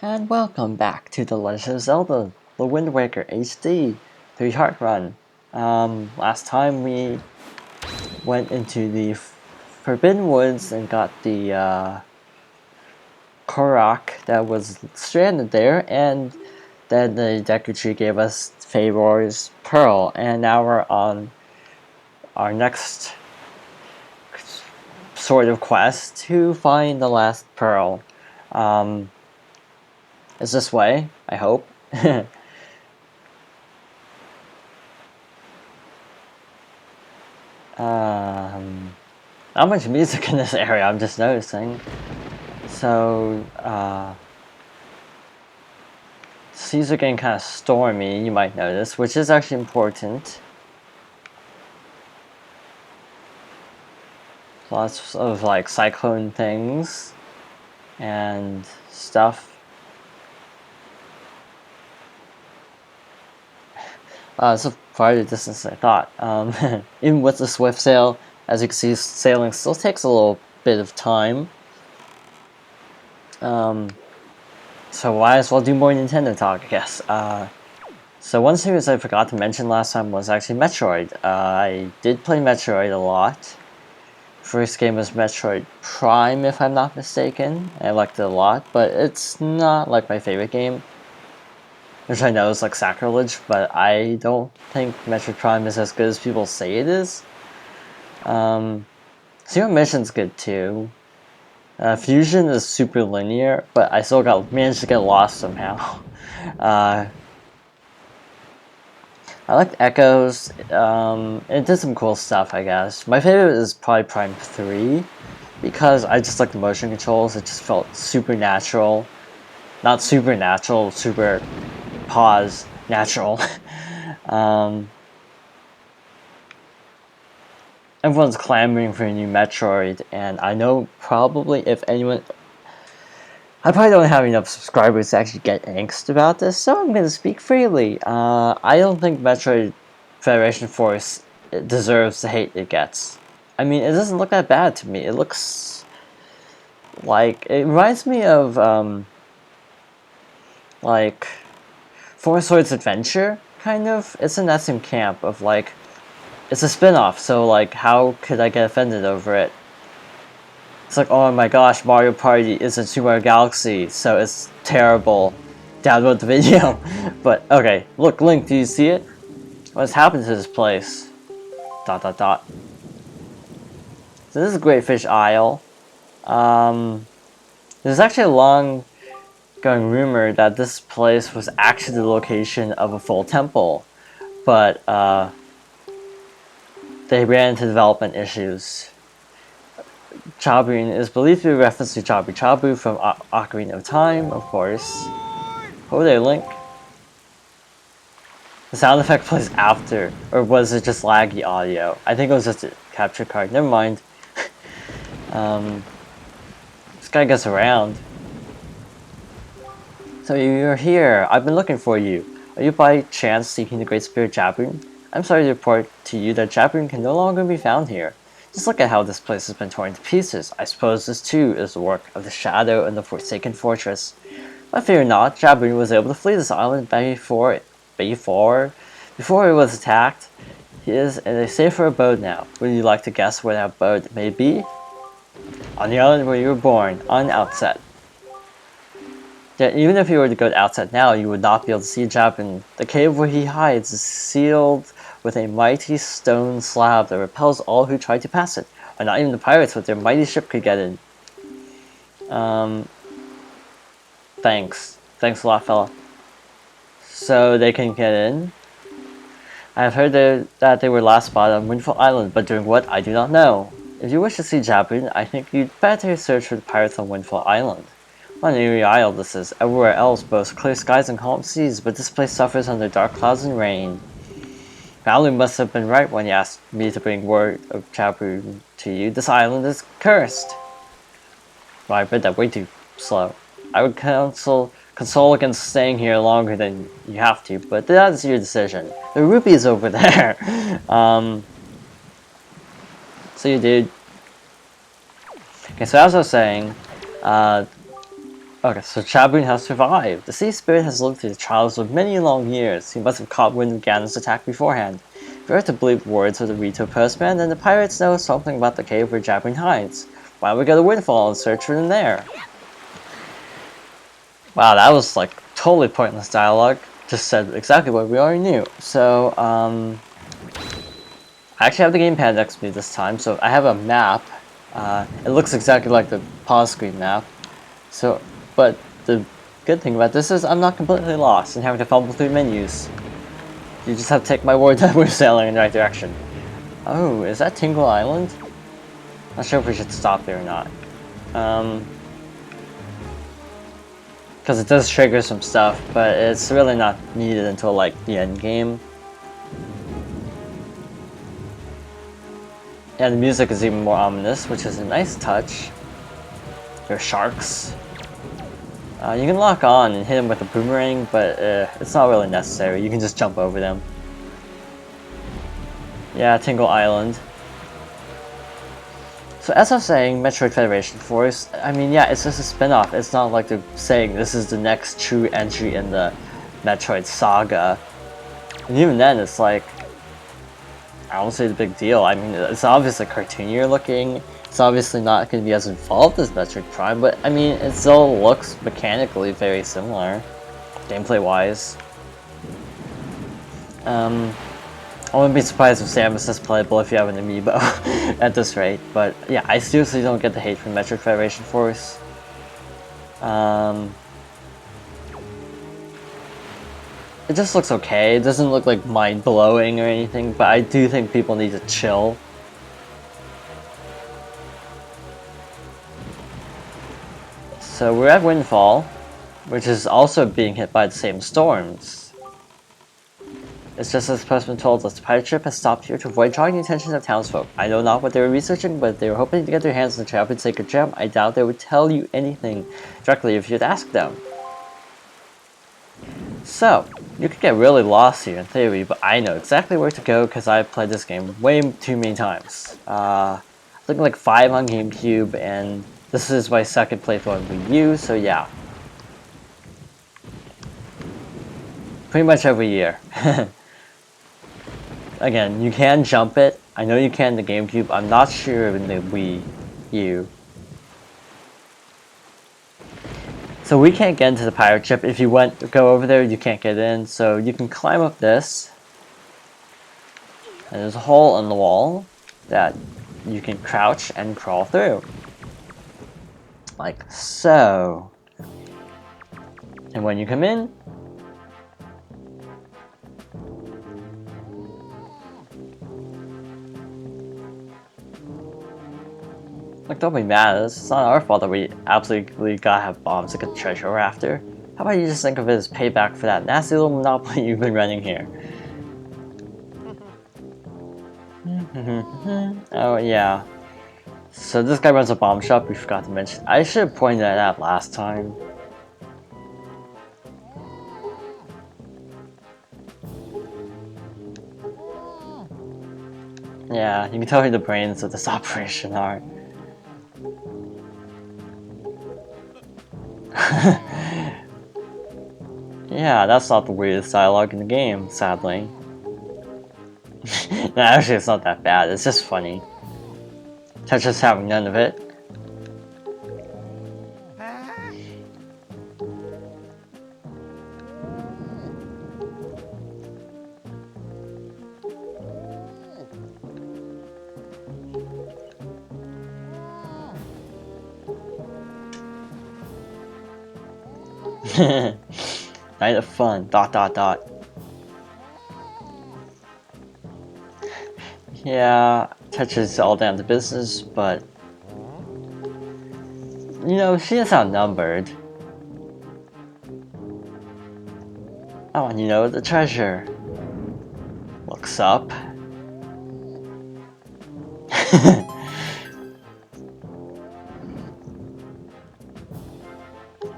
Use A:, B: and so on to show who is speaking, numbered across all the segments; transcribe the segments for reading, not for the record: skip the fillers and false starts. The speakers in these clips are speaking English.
A: And welcome back to The Legend of Zelda, The Wind Waker HD 3 Heart Run. Last time we went into the Forbidden Woods and got the Korok that was stranded there, and then the Deku Tree gave us Favor's Pearl, and now we're on our next sort of quest to find the last Pearl. It's this way, I hope. Not much music in this area, I'm just noticing. So, seas are getting kind of stormy, you might notice, which is actually important. Lots of like cyclone things and stuff. It's a farther distance than I thought. Even with the swift sail, as you can see, sailing still takes a little bit of time. So might as well do more Nintendo talk, I guess. So one series I forgot to mention last time was actually Metroid. I did play Metroid a lot. First game was Metroid Prime, if I'm not mistaken. I liked it a lot, but it's not like my favorite game. Which I know is like sacrilege, but I don't think Metroid Prime is as good as people say it is. Zero Mission's good too. Fusion is super linear, but I still managed to get lost somehow. I liked Echoes. It did some cool stuff, I guess. My favorite is probably Prime 3, because I just like the motion controls. It just felt super natural. Not supernatural, super pause natural. Everyone's clamoring for a new Metroid, and I know probably if anyone... I probably don't have enough subscribers to actually get angst about this, so I'm going to speak freely. I don't think Metroid Federation Force deserves the hate it gets. I mean, it doesn't look that bad to me. It looks like... It reminds me of, like, Four Swords Adventure, kind of. It's in that same camp of, like, it's a spin-off, so, like, how could I get offended over it? It's like, oh my gosh, Mario Party isn't Super Mario Galaxy, so it's terrible. Download the video. But, okay, look, Link, do you see it? What's happened to this place? ... So this is Great Fish Isle. There's actually a long-going rumor that this place was actually the location of a full temple, but, they ran into development issues. Chabrine is believed to be a reference to Chabu Chabu from Ocarina of Time, of course. Oh there, Link. The sound effect plays after, or was it just laggy audio? I think it was just a capture card. Never mind. This guy gets around. So you're here. I've been looking for you. Are you by chance seeking the Great Spirit Jabun? I'm sorry to report to you that Jabun can no longer be found here. Just look at how this place has been torn to pieces. I suppose this too is the work of the Shadow and the Forsaken Fortress. But fear not, Jabun was able to flee this island before it was attacked. He is in a safer abode now. Would you like to guess where that abode may be? On the island where you were born, on Outset. Yet even if you were to go to Outset now, you would not be able to see Jabun. The cave where he hides is sealed with a mighty stone slab that repels all who try to pass it. Or not even the pirates with their mighty ship could get in. Thanks. Thanks a lot, fella. So they can get in. I have heard that they were last spotted on Windfall Island, but doing what, I do not know. If you wish to see Jabun, I think you'd better search for the pirates on Windfall Island. What an eerie isle this is. Everywhere else boasts clear skies and calm seas, but this place suffers under dark clouds and rain. Valu must have been right when he asked me to bring word of Jabun to you. This island is cursed. Well, I read that way too slow. I would console against staying here longer than you have to, but that is your decision. The rupees over there. See you, dude. Okay, so as I was saying, Okay, so Chabun has survived. The sea spirit has lived through the trials of many long years. He must have caught wind of Ganon's attack beforehand. If we are to believe words of the Rito postman, then the pirates know something about the cave where Chabun hides. Why don't we go to Windfall and search for them there? Wow, that was like totally pointless dialogue. Just said exactly what we already knew. So, I actually have the gamepad next to me this time, so I have a map. It looks exactly like the pause screen map. So, but the good thing about this is I'm not completely lost and having to fumble through menus. You just have to take my word that we're sailing in the right direction. Oh, is that Tingle Island? Not sure if we should stop there or not. Because it does trigger some stuff, but it's really not needed until like the end game. And the music is even more ominous, which is a nice touch. There are sharks. You can lock on and hit them with a boomerang, but it's not really necessary. You can just jump over them. Yeah, Tingle Island. So as I was saying, Metroid Federation Force, I mean, yeah, it's just a spin-off. It's not like they're saying this is the next true entry in the Metroid saga. And even then, it's like, I don't say the big deal. I mean, it's obviously cartoonier looking. It's obviously not going to be as involved as Metroid Prime, but I mean, it still looks mechanically very similar, gameplay-wise. I wouldn't be surprised if Samus is playable if you have an amiibo at this rate, but yeah, I seriously don't get the hate from Metroid Federation Force. It just looks okay. It doesn't look like mind-blowing or anything, but I do think people need to chill. So we're at Windfall, which is also being hit by the same storms. It's just as the postman told us, the pirate ship has stopped here to avoid drawing the attention of townsfolk. I know not what they were researching, but if they were hoping to get their hands on the Chapin's sacred gem, I doubt they would tell you anything directly if you'd ask them. So, you could get really lost here in theory, but I know exactly where to go because I've played this game way too many times. I think like 5 on GameCube, and this is my second playthrough on Wii U, so yeah. Pretty much every year. Again, you can jump it. I know you can in the GameCube. I'm not sure in the Wii U. So we can't get into the pirate ship. If you go over there, you can't get in. So you can climb up this. And there's a hole in the wall that you can crouch and crawl through. Like so. And when you come in, like, don't be mad, it's not our fault that we absolutely gotta have bombs to get the treasure we're after. How about you just think of it as payback for that nasty little monopoly you've been running here? Oh yeah. So this guy runs a bomb shop we forgot to mention. I should have pointed that out last time. Yeah, you can tell who the brains of this operation are. Yeah, that's not the weirdest dialogue in the game, sadly. No, actually, it's not that bad. It's just funny. Tetris having none of it. Night of fun. ... Yeah, Tetris all down to business, but you know, she is outnumbered. Oh, and you know, the treasure. Looks up.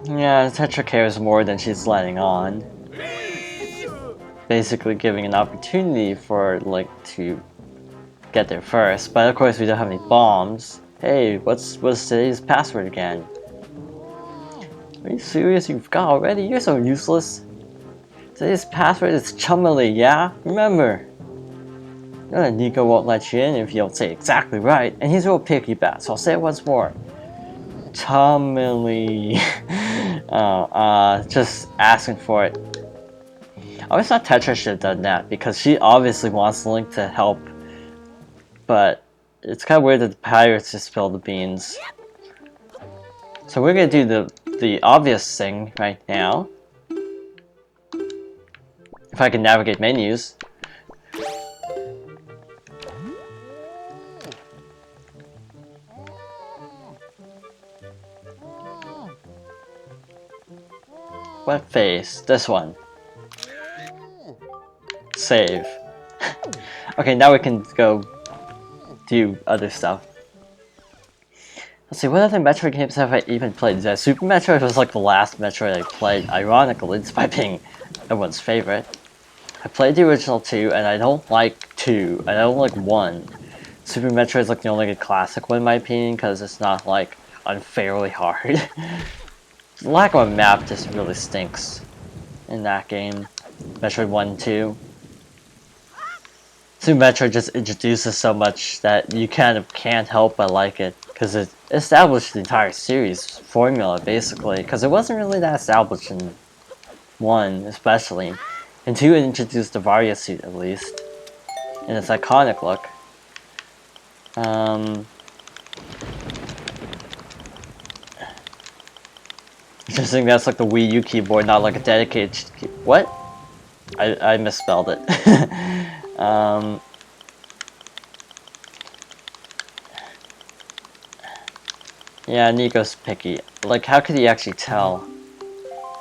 A: Yeah, Tetra cares more than she's letting on. Basically giving an opportunity for, like, to get there first. But of course we don't have any bombs. Hey, what's today's password again? Are you serious? You forgot already? You're so useless. Today's password is Chumily, yeah? Remember. You know that Nico won't let you in if you don't say it exactly right, and he's a real picky bat, so I'll say it once more. Chumily. Oh, just asking for it. I always thought Tetra should have done that, because she obviously wants Link to help, but it's kind of weird that the pirates just spill the beans. So we're gonna do the obvious thing right now. If I can navigate menus. What face? This one. Save. Okay, now we can go do other stuff. Let's see, what other Metroid games have I even played? Super Metroid was like the last Metroid I played, ironically, despite being everyone's favorite. I played the original 2, and I don't like 2, and I don't like 1. Super Metroid is like the only good classic one in my opinion, because it's not like unfairly hard. The lack of a map just really stinks in that game. Metroid 1 and 2. Super Metroid just introduces so much that you kind of can't help but like it, because it established the entire series formula, basically, because it wasn't really that established in 1, especially. And 2, it introduced the Varia suit, at least, in its iconic look. Interesting, that's like the Wii U keyboard, not like a dedicated what? I misspelled it. Yeah, Nico's picky. Like, how could he actually tell?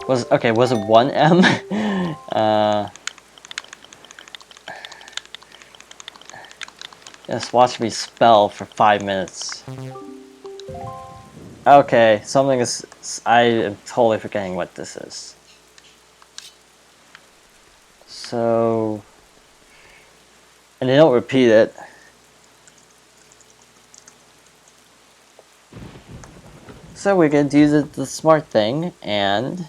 A: Was it 1M? Just watch me spell for 5 minutes. Okay, something is... I am totally forgetting what this is. So... And they don't repeat it. So we're gonna do the smart thing and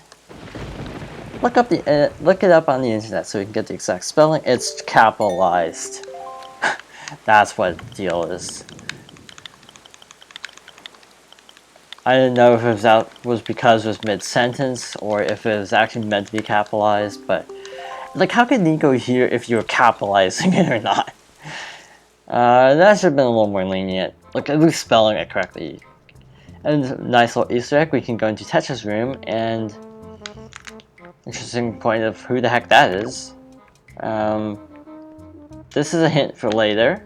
A: look it up on the internet so we can get the exact spelling. It's capitalized. That's what the deal is. I didn't know if it was because it was mid-sentence or if it was actually meant to be capitalized, but like, how could Nico hear if you were capitalizing it or not? That should have been a little more lenient. Like, at least spelling it correctly. And nice little Easter egg, we can go into Tetra's room, and interesting point of who the heck that is. This is a hint for later.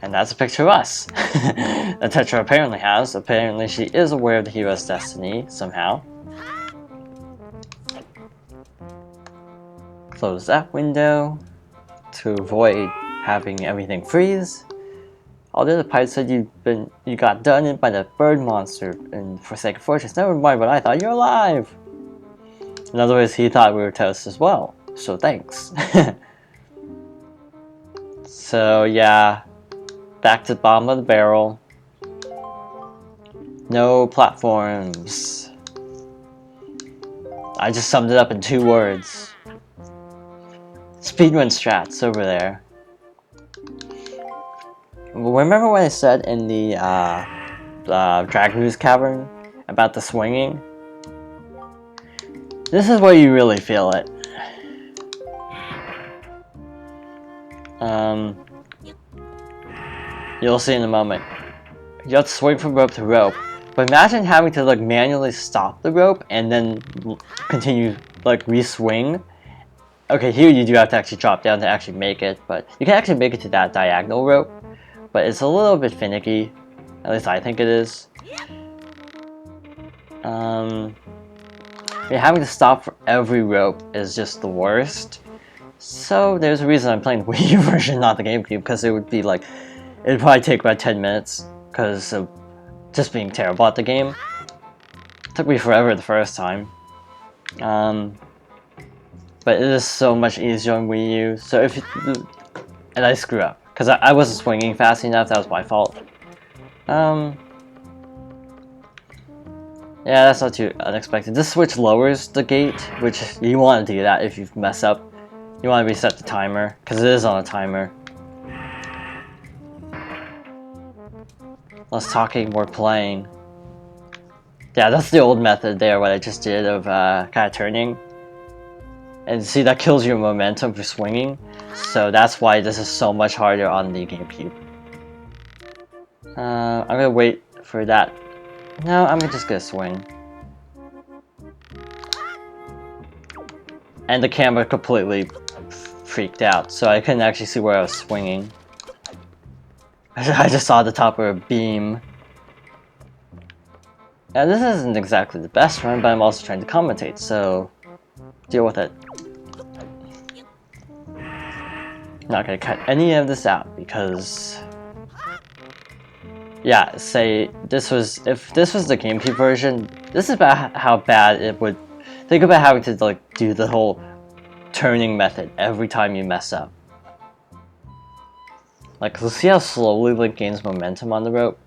A: And that's a picture of us. That Tetra apparently has. Apparently she is aware of the hero's destiny, somehow. Close that window to avoid having everything freeze. Although the pirate said you got done in by the bird monster in Forsaken Fortress. Never mind what I thought, you're alive! In other words, he thought we were toast as well. So thanks. So yeah. Back to the bottom of the barrel. No platforms. I just summed it up in 2 words. Speedrun strats over there. Remember what I said in the Dragon's Cavern about the swinging? This is where you really feel it. You'll see in a moment. You have to swing from rope to rope, but imagine having to like manually stop the rope and then continue like re-swing. Okay, here you do have to actually drop down to actually make it, but you can actually make it to that diagonal rope, but it's a little bit finicky. At least I think it is. Having to stop for every rope is just the worst. So there's a reason I'm playing the Wii U version, not the GameCube, because it would be like, it'd probably take about 10 minutes because of just being terrible at the game. It took me forever the first time. But it is so much easier on Wii U. So if and I screw up because I wasn't swinging fast enough. That was my fault. Yeah, that's not too unexpected. This switch lowers the gate, which you want to do that if you mess up. You want to reset the timer, because it is on a timer. Less talking, more playing. Yeah, that's the old method there, what I just did of kind of turning. And see, that kills your momentum for swinging. So that's why this is so much harder on the GameCube. I'm gonna wait for that. No, I'm just gonna swing. And the camera completely freaked out, so I couldn't actually see where I was swinging. I just saw the top of a beam. Now this isn't exactly the best run, but I'm also trying to commentate, so deal with it. I'm not gonna cut any of this out because, yeah, say this was, if this was the GameCube version, this is about how bad it would. Think about having to like do the whole turning method every time you mess up. Like, let's see how slowly Link gains momentum on the rope.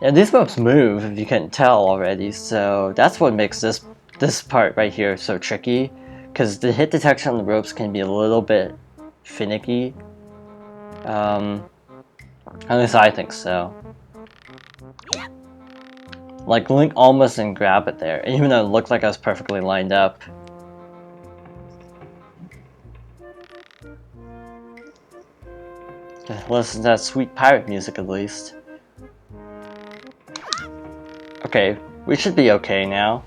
A: Yeah, these ropes move, if you can't tell already, so that's what makes this part right here so tricky, because the hit detection on the ropes can be a little bit finicky. At least I think so. Like, Link almost didn't grab it there, even though it looked like I was perfectly lined up. Listen to that sweet pirate music at least. Okay, we should be okay now.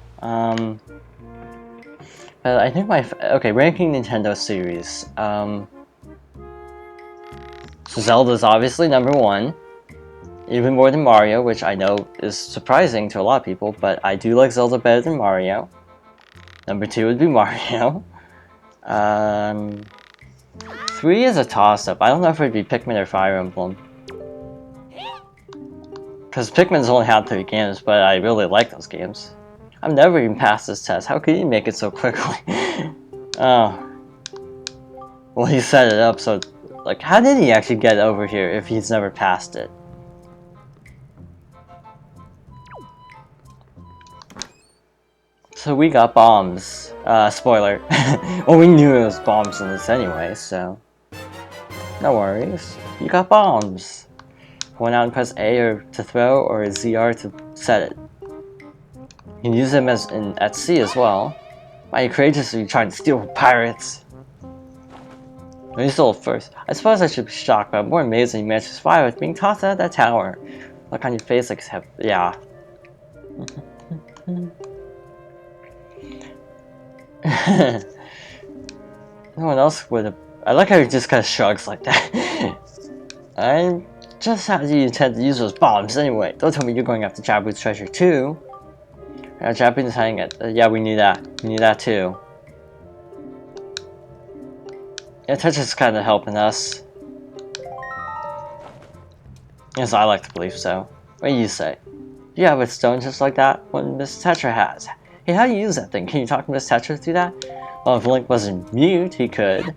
A: But I think okay, ranking Nintendo series. So Zelda's obviously #1, even more than Mario, which I know is surprising to a lot of people, but I do like Zelda better than Mario. #2 would be Mario. 3 is a toss-up. I don't know if it would be Pikmin or Fire Emblem. Because Pikmin's only had 3 games, but I really like those games. I've never even passed this test. How could he make it so quickly? Oh. Well, he set it up so... Like, how did he actually get over here if he's never passed it? So we got bombs. Spoiler. Well, we knew it was bombs in this anyway, so... No worries. You got bombs. One out and press A or to throw, or ZR to set it. You can use them at sea as well. Why are you courageous if you're trying to steal from pirates? No, you stole it first. I suppose I should be shocked, but I'm more amazed that you managed to survive with being tossed out of that tower. Look on your face like yeah. No one else would have. I like how he just kind of shrugs like that. I just how do you intend to use those bombs anyway? Don't tell me you're going after Jabu's treasure too. Jabu is hiding it. Yeah, we knew that. We knew that too. Yeah, Tetris kind of helping us. Yes, I like to believe so. What do you say? Do you have a stone just like that? What Miss Tetra has. Hey, how do you use that thing? Can you talk to Miss Tetra through that? Well, if Link wasn't mute, he could.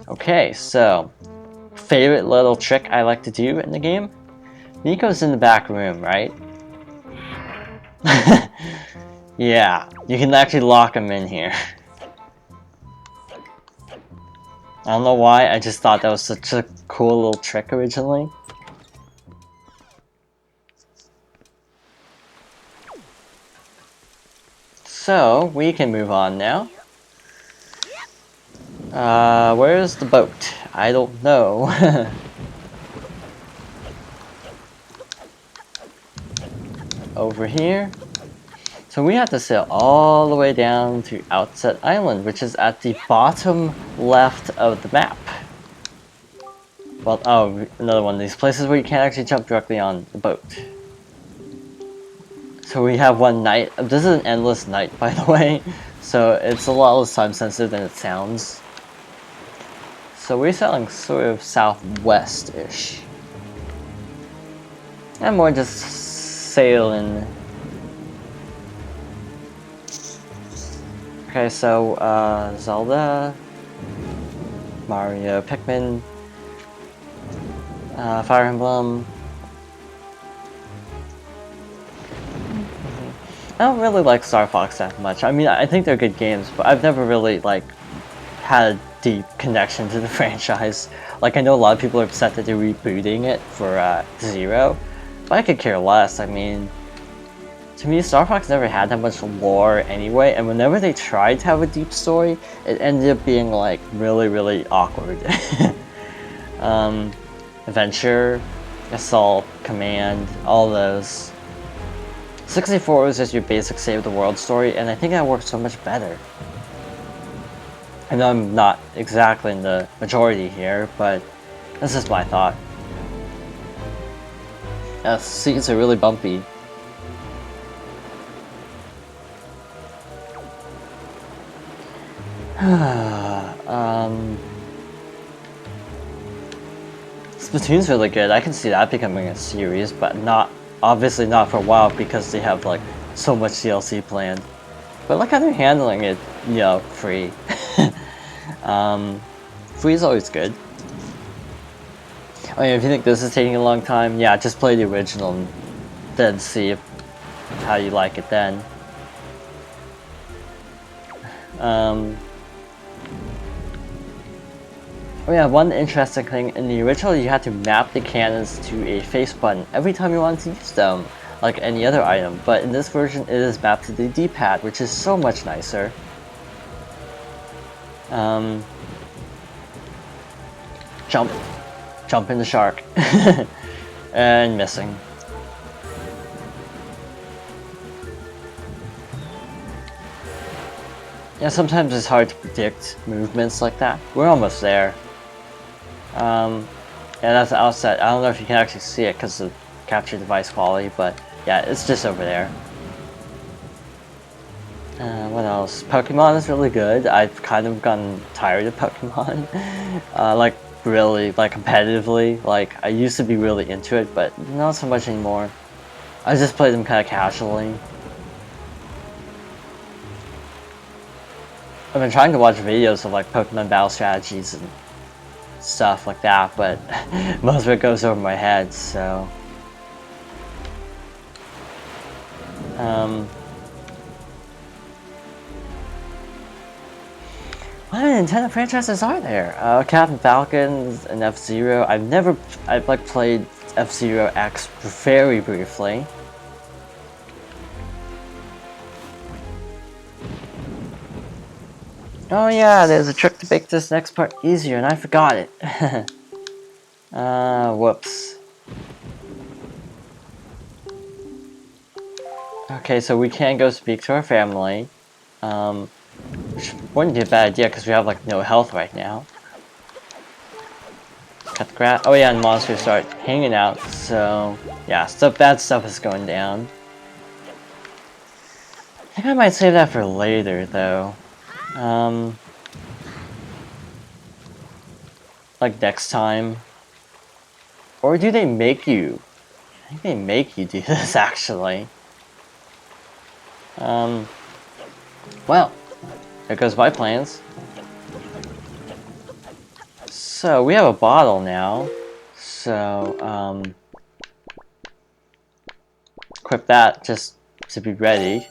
A: Okay, so... Favorite little trick I like to do in the game? Nico's in the back room, right? Yeah, you can actually lock him in here. I don't know why, I just thought that was such a cool little trick originally. So, we can move on now. Where's the boat? I don't know. Over here. So we have to sail all the way down to Outset Island, which is at the bottom left of the map. Well, oh, another one of these places where you can't actually jump directly on the boat. So we have one night. This is an endless night, by the way. So it's a lot less time sensitive than it sounds. So we're sailing sort of southwest-ish. And more just sailing. Okay, so Zelda, Mario, Pikmin, Fire Emblem, I don't really like Star Fox that much. I mean, I think they're good games, but I've never really, like, had a deep connection to the franchise. Like, I know a lot of people are upset that they're rebooting it for Zero, but I could care less. I mean, to me, Star Fox never had that much lore anyway, and whenever they tried to have a deep story, it ended up being, like, really, really awkward. Adventure, Assault, Command, all those. 64 was just your basic save the world story, and I think that worked so much better. I know I'm not exactly in the majority here, but this is my thought. Seats are really bumpy. Splatoon's really good. I can see that becoming a series, but obviously not for a while because they have like so much DLC planned. But like how they're handling it, you know, free. Free is always good. Oh yeah, if you think this is taking a long time, yeah, just play the original and then see how you like it then. Oh yeah, one interesting thing, in the original you had to map the cannons to a face button every time you wanted to use them, like any other item, but in this version it is mapped to the D-pad, which is so much nicer. Jump in the shark. And missing. Yeah, sometimes it's hard to predict movements like that. We're almost there. Yeah, that's the outset. I don't know if you can actually see it because of capture device quality, but yeah, it's just over there. What else? Pokemon is really good. I've kind of gotten tired of Pokemon. Like, really, like, competitively. Like, I used to be really into it, but not so much anymore. I just play them kind of casually. I've been trying to watch videos of, like, Pokemon battle strategies and stuff like that, but most of it goes over my head, so... What Nintendo franchises are there? Captain Falcon and F-Zero. I've like played F-Zero X very briefly. Oh yeah, there's a trick to make this next part easier, and I forgot it. Whoops. Okay, so we can go speak to our family. Which wouldn't be a bad idea because we have like no health right now. Cut the grass. Oh yeah, and monsters start hanging out, so yeah, bad stuff is going down. I think I might save that for later though. Like next time. Or do they make you? I think they make you do this actually. Well, there goes my plans. So, we have a bottle now. So, equip that just to be ready.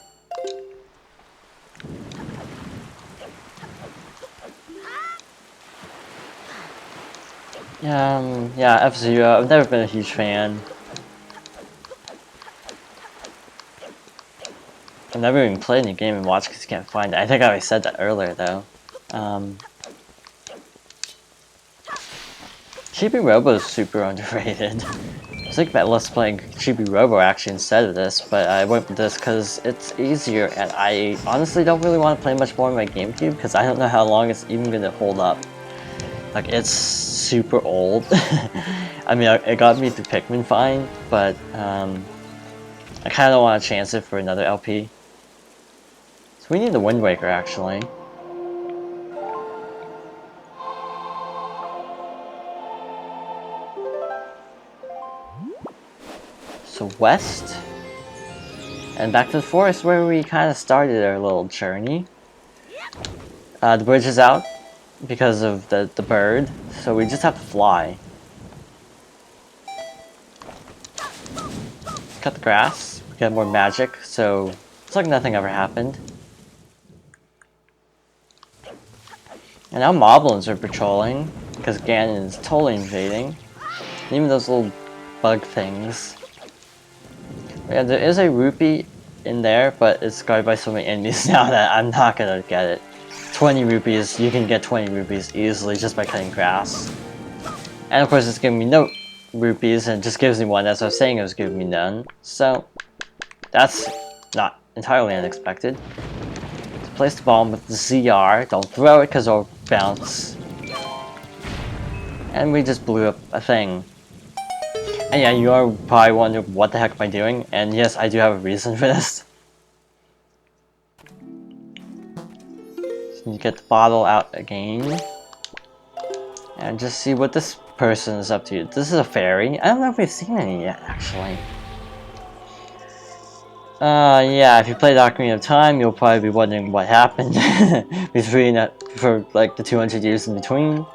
A: Yeah, F-Zero, I've never been a huge fan. I've never even played any game and watched because you can't find it. I think I already said that earlier though. Chibi Robo is super underrated. I was thinking about let's playing Chibi Robo actually instead of this, but I went with this because it's easier and I honestly don't really want to play much more on my GameCube because I don't know how long it's even going to hold up. Like, it's super old. I mean, it got me through Pikmin fine, but I kind of want to chance it for another LP. So we need the Wind Waker, actually. So west, and back to the forest where we kind of started our little journey. The bridge is out because of the bird, so we just have to fly. Cut the grass, we get more magic, so It's like nothing ever happened. And now Moblins are patrolling, because Ganon is totally invading. And even those little bug things. Yeah, there is a rupee in there, but it's guarded by so many enemies now that I'm not gonna get it. 20 rupees, you can get 20 rupees easily just by cutting grass. And of course it's giving me no rupees and just gives me one, as I was saying it was giving me none. So, that's not entirely unexpected. So place the bomb with the ZR, don't throw it because it'll bounce. And we just blew up a thing. And yeah, you are probably wondering what the heck am I doing, and yes, I do have a reason for this. So you get the bottle out again. And just see what this person is up to. This is a fairy. I don't know if we've seen any yet, actually. Yeah, if you played Ocarina of Time, you'll probably be wondering what happened between for like the 200 years in between.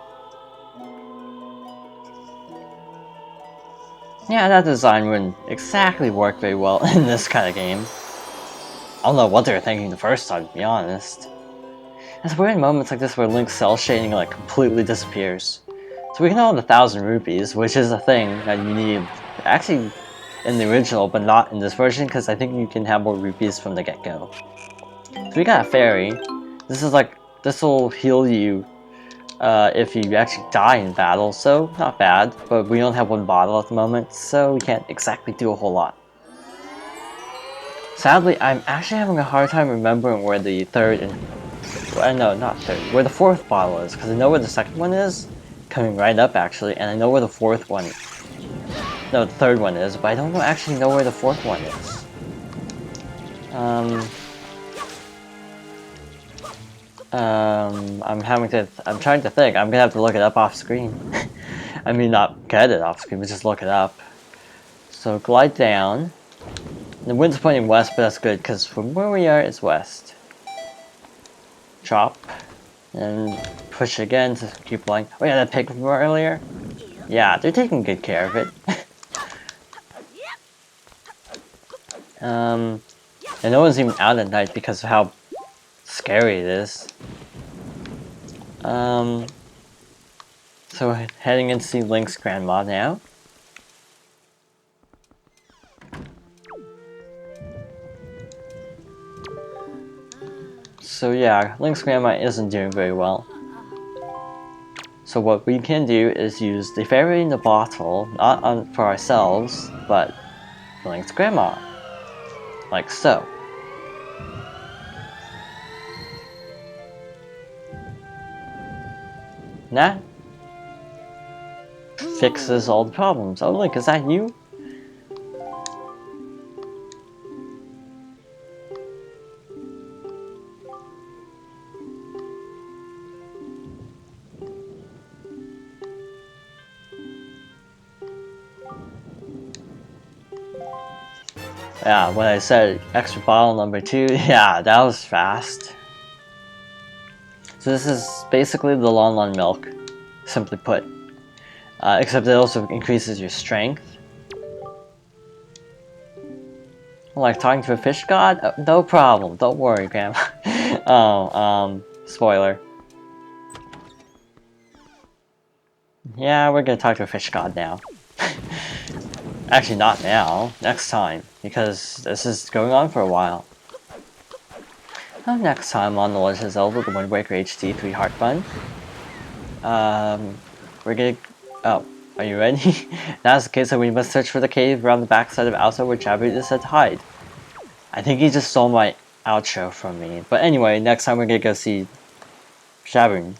A: Yeah, that design wouldn't exactly work very well in this kind of game. I don't know what they were thinking the first time, to be honest. It's weird in moments like this where Link's cell shading like completely disappears. So we can hold 1,000 rupees, which is a thing that you need actually in the original, but not in this version, because I think you can have more rupees from the get-go. So we got a fairy. This is like, this will heal you if you actually die in battle, so not bad, but we only have one bottle at the moment, so we can't exactly do a whole lot. Sadly, I'm actually having a hard time remembering where the third and... well, no, not third, where the fourth bottle is, because I know where the second one is, coming right up actually, and I know where the fourth one... no, the third one is, but I don't actually know where the fourth one is. I'm trying to think. I'm gonna have to look it up off screen. I mean, not get it off screen, but just look it up. So, glide down. The wind's pointing west, but that's good, because from where we are, it's west. Drop. And push again to keep flying. Oh yeah, that pig from earlier? Yeah, they're taking good care of it. And no one's even out at night because of how scary it is. So heading in to see Link's grandma now. So yeah, Link's grandma isn't doing very well. So what we can do is use the fairy in the bottle, not for ourselves, but for Link's grandma. Like so. That fixes all the problems. Oh, Link, is that you? Yeah, when I said extra bottle number 2, yeah, that was fast. So this is basically the Lon Lon milk, simply put. Except it also increases your strength. Like talking to a fish god? No problem, don't worry, Grandma. Oh, spoiler. Yeah, we're gonna talk to a fish god now. Actually, not now. Next time. Because this is going on for a while. Next time on The Legend of Zelda, The Wind Waker HD 3 Heart Fun. We're gonna... oh, are you ready? If that's the case, then we must search for the cave around the backside of Alta where Jabberwock is said to hide. I think he just stole my outro from me. But anyway, next time we're gonna go see Jabberwock.